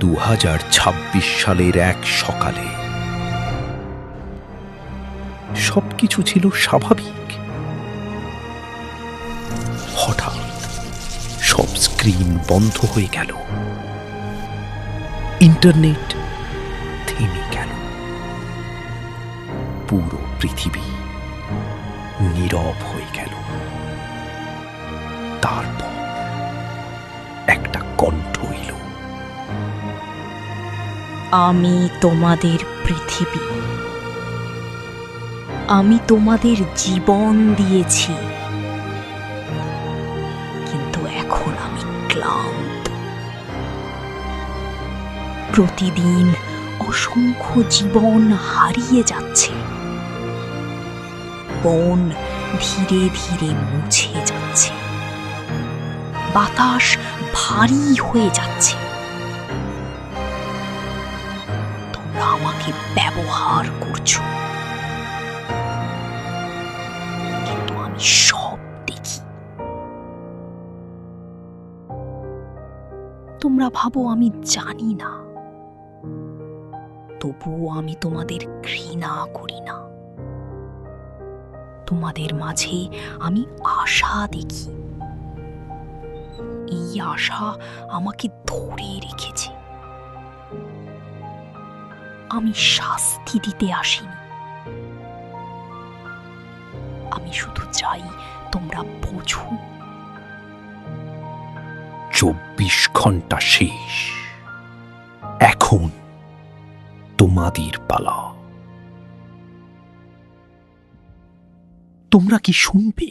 2026 সালের এক সকালে সবকিছু ছিল স্বাভাবিক। হঠাৎ সব স্ক্রিন বন্ধ হয়ে গেল, ইন্টারনেট থেমে গেল, পুরো পৃথিবী নীরব হয়ে গেল। তারপর একটা কণ্ঠ এলো, আমি তোমাদের পৃথিবী, আমি তোমাদের জীবন দিয়েছি, কিন্তু এখন আমি ক্লান্ত। প্রতিদিন অসংখ্য জীবন হারিয়ে যাচ্ছে, বন ধীরে ধীরে মুছে যাচ্ছে, বাতাস ভারী হয়ে যাচ্ছে। তোমরা আমাকে ব্যবহার করছো, কিন্তু আমি সব দেখি। তোমরা ভাবো আমি জানি না, তবুও আমি তোমাদের ঘৃণা করি না। তোমাদের মাঝে আমি আশা দেখি, এই আশা আমাকে ধরে রেখেছে। আমি শাস্তি দিতে আসিনি, আমি শুধু চাই তোমরা বোঝো। 24 ঘন্টা শেষ, এখন তোমাদের পালা। তোমরা কি শুনবে?